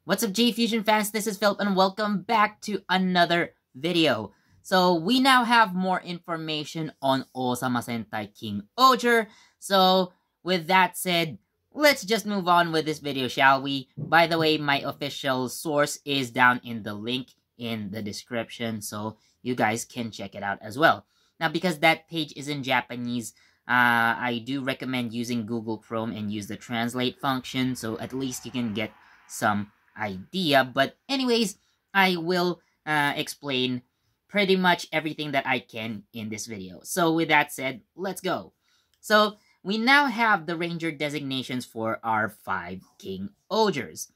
What's up, JEFusion fans? This is Philip, and welcome back to another video. So, we now have more information on Osama Sentai Kingohger. So, with that said, let's just move on with this video, shall we? By the way, my official source is down in the link in the description, so you guys can check it out as well. Now, because that page is in Japanese, I do recommend using Google Chrome and use the translate function, so at least you can get some idea. But anyways, I will explain pretty much everything that I can in this video. So with that said, let's go. So we now have the ranger designations for our 5 Kingohgers.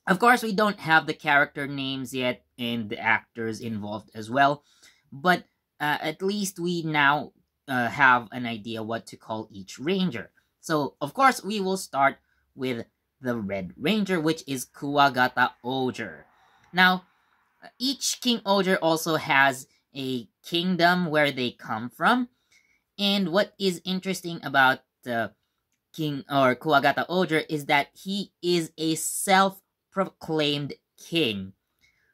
Of course, we don't have the character names yet and the actors involved as well, but at least we now have an idea what to call each ranger. So of course, we will start with the Red Ranger, which is Kingohger. Now, each Kingohger also has a kingdom where they come from, and what is interesting about the Kingohger is that he is a self-proclaimed king.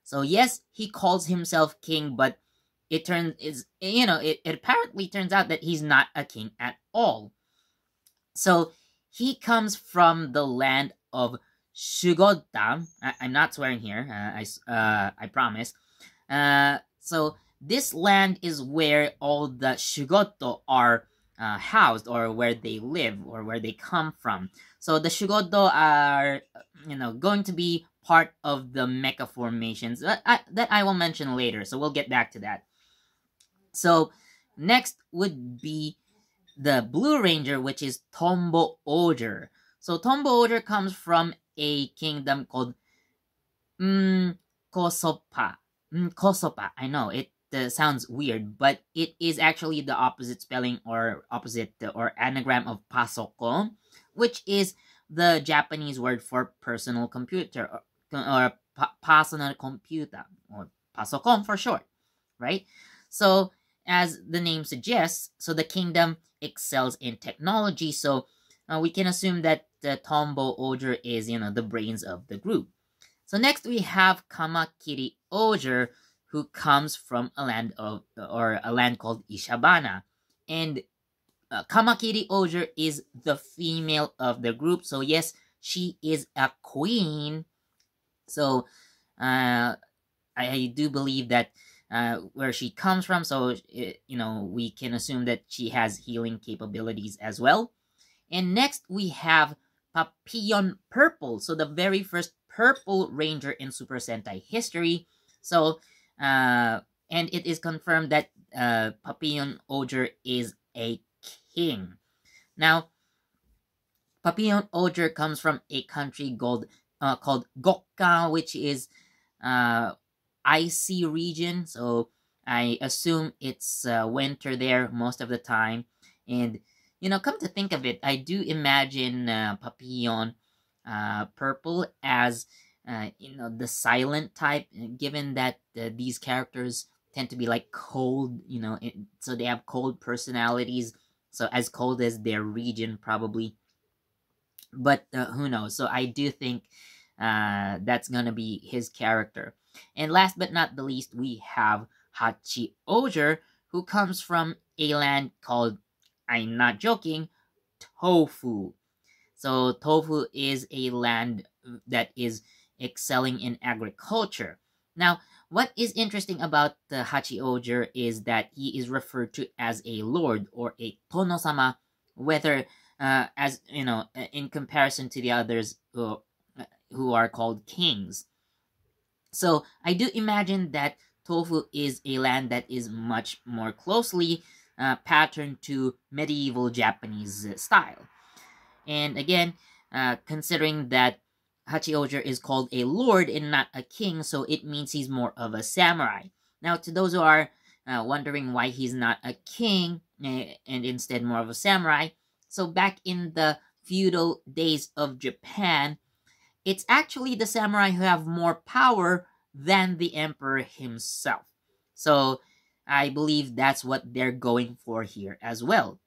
So yes, he calls himself king, but it apparently turns out that he's not a king at all. So he comes from the land of Shugoda. I'm not swearing here. I promise. So this land is where all the Shugoto are housed, or where they live, or where they come from. So the Shugoto are, going to be part of the mecha formations that I will mention later. So we'll get back to that. So next would be the Blue Ranger, which is Kingohger. So Kingohger comes from a kingdom called Kosopa. Kosopa. I know it sounds weird, but it is actually the opposite spelling or anagram of pasokon, which is the Japanese word for personal computer or personal computer, or pasokon for short, right? So as the name suggests, so the kingdom excels in technology, so we can assume that the Kingohger is, the brains of the group. So next we have Kingohger, who comes from a land called Ishabana, and Kingohger is the female of the group. So yes, she is a queen. So I do believe that where she comes from, so we can assume that she has healing capabilities as well. And next we have Papillon Purple, so the very first purple ranger in Super Sentai history. So and it is confirmed that Kingohger is a king. Now, Kingohger comes from a country called Gokka, which is icy region, so I assume it's winter there most of the time. And come to think of it, I do imagine Papillon Purple as the silent type, given that these characters tend to be like cold, so they have cold personalities, so as cold as their region probably. But who knows? So I do think that's gonna be his character. And last but not the least, we have Kingohger, who comes from a land called, I'm not joking, Tofu. So Tofu is a land that is excelling in agriculture. Now, what is interesting about the Kingohger is that he is referred to as a lord or a tono-sama, whether as in comparison to the others who are called kings. So I do imagine that Tofu is a land that is much more closely patterned to medieval Japanese style. And again, considering that Kingohger is called a lord and not a king, so it means he's more of a samurai. Now, to those who are wondering why he's not a king and instead more of a samurai, so back in the feudal days of Japan, it's actually the samurai who have more power than the emperor himself. So I believe that's what they're going for here as well.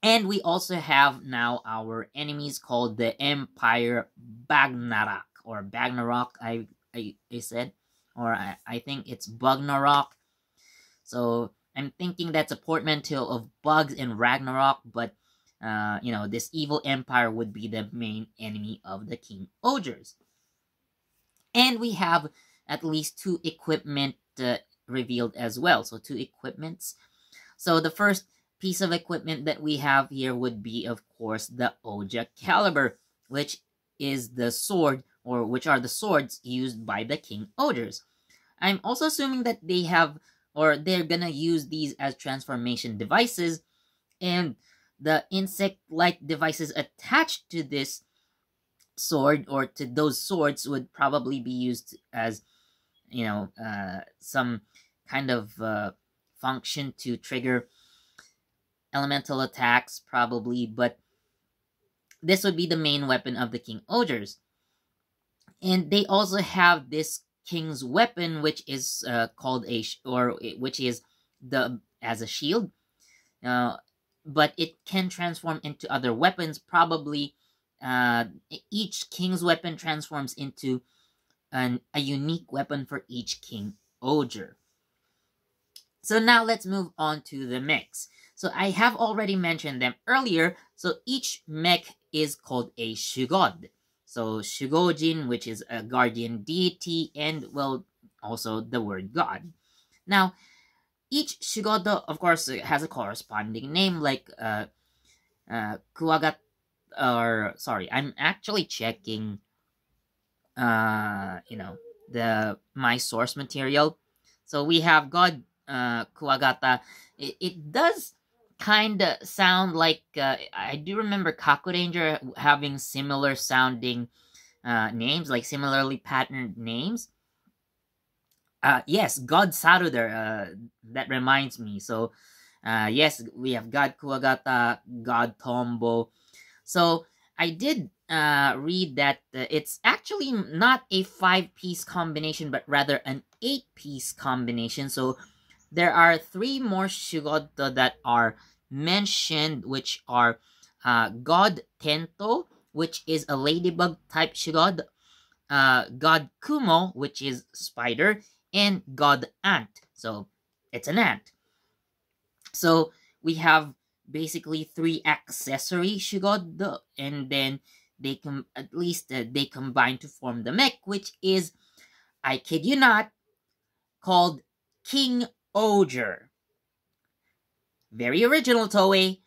And we also have now our enemies called the Empire Ragnarok, or Bagnarok, I said, or I think it's Bugnarok. So I'm thinking that's a portmanteau of bugs and Ragnarok, but this evil empire would be the main enemy of the Kingohgers. And we have at least two equipment revealed as well. So two equipments. So the first piece of equipment that we have here would be, of course, the Oja Caliber, which is the sword, or which are the swords used by the Kingohgers. I'm also assuming that they have, or they're gonna use these as transformation devices, and the insect-like devices attached to this sword, or to those swords, would probably be used as, some kind of function to trigger elemental attacks, probably, but this would be the main weapon of the Kingohgers. And they also have this king's weapon, which is called which is as a shield, but it can transform into other weapons. Probably, each king's weapon transforms into a unique weapon for each Kingohger. So now let's move on to the mechs. So I have already mentioned them earlier. So each mech is called a Shugod. So Shugojin, which is a guardian deity, and, well, also the word god. Now, each Shugodo, of course, has a corresponding name, like Kuwagat, or, sorry, I'm actually checking, my source material. So we have God Kuwagata. It does kind of sound like, I do remember Kakuranger having similar sounding names, like similarly patterned names. Yes, God Saruder, that reminds me. So, yes, we have God Kuwagata, God Tombo. So, I did read that it's actually not a 5-piece combination, but rather an 8-piece combination. So, there are 3 more Shugoto that are mentioned, which are God Tento, which is a ladybug type Shugod, God Kumo, which is spider, and God Ant. So it's an ant. So we have basically 3 accessory Shugod, and then they they combine to form the mech, which is, I kid you not, called Kingohger. Very original, Toei.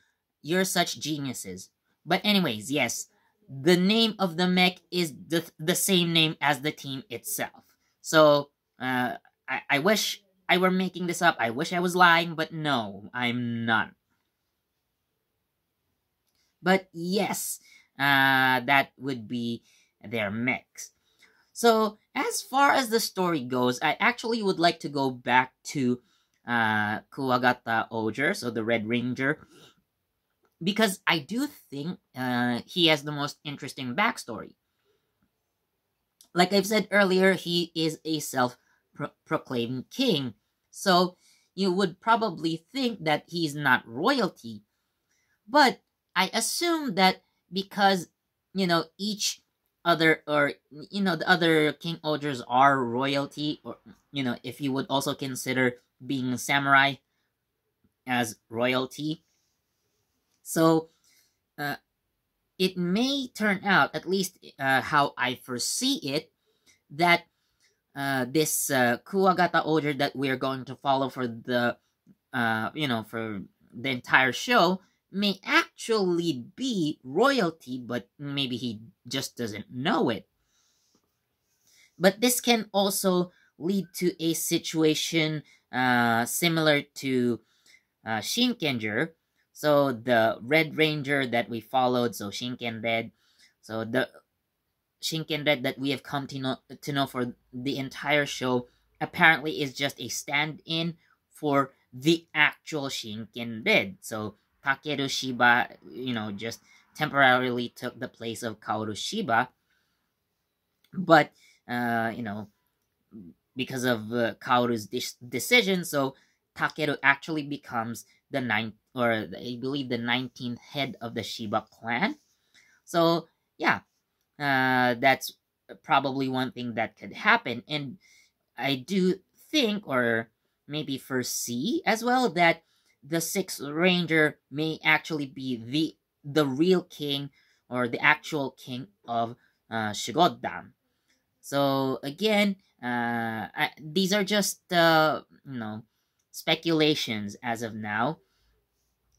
You're such geniuses. But anyways, yes, the name of the mech is the same name as the team itself. So, I wish I were making this up. I wish I was lying, but no, I'm not. But yes, that would be their mechs. So, as far as the story goes, I actually would like to go back to Kuwagata Oger, so the Red Ranger, because I do think he has the most interesting backstory. Like I've said earlier, he is a self-proclaimed king, so you would probably think that he's not royalty. But I assume that because, each other, or, the other Kingohgers are royalty, or, if you would also consider being samurai as royalty. So, it may turn out, at least how I foresee it, that this Kuwagata Order that we're going to follow for the, for the entire show may actually be royalty, but maybe he just doesn't know it. But this can also lead to a situation similar to Shinkenger. So the Red Ranger that we followed, so Shinken Red. So the Shinken Red that we have come to know for the entire show apparently is just a stand-in for the actual Shinken Red. So Takeru Shiba, just temporarily took the place of Kaoru Shiba. But, because of Kaoru's decision, so Takeru actually becomes the I believe the 19th head of the Shiba clan. So, yeah, that's probably one thing that could happen. And I do think, or maybe foresee as well, that the sixth ranger may actually be the real king, or the actual king of Shigoddam. So again, these are just speculations as of now,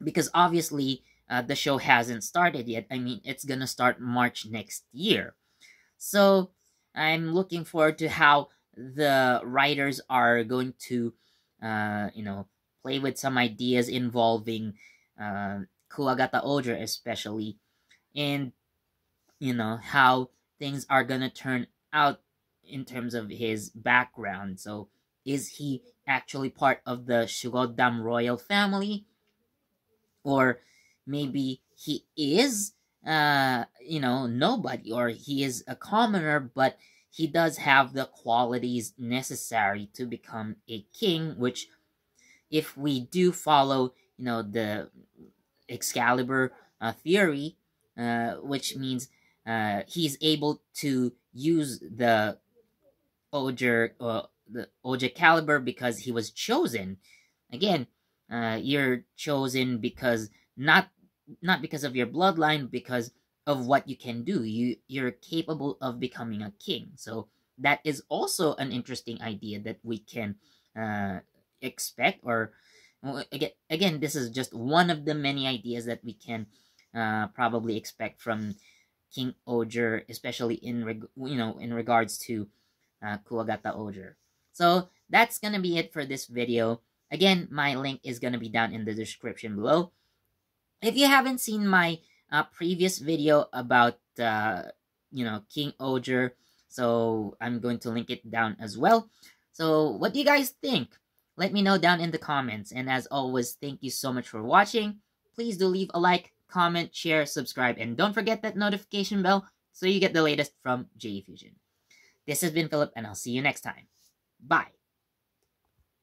because obviously the show hasn't started yet. I mean, it's gonna start March next year. So I'm looking forward to how the writers are going to, play with some ideas involving Kuwagata Oger, especially, and how things are gonna turn out in terms of his background. So, is he actually part of the Shugodam royal family, or maybe he is nobody, or he is a commoner, but he does have the qualities necessary to become a king, which, if we do follow the Excalibur theory, which means he's able to use the Oja caliber because he was chosen. Again, you're chosen because not because of your bloodline, because of what you can do. You're capable of becoming a king. So that is also an interesting idea that we can expect. Or again, this is just one of the many ideas that we can probably expect from Kingohger, especially in regards to Kuwagata Oger. So that's gonna be it for this video. Again, my link is gonna be down in the description below. If you haven't seen my previous video about Kingohger, so I'm going to link it down as well. So what do you guys think? Let me know down in the comments. And as always, thank you so much for watching. Please do leave a like, comment, share, subscribe, and don't forget that notification bell so you get the latest from JEFusion. This has been Philip, and I'll see you next time. Bye.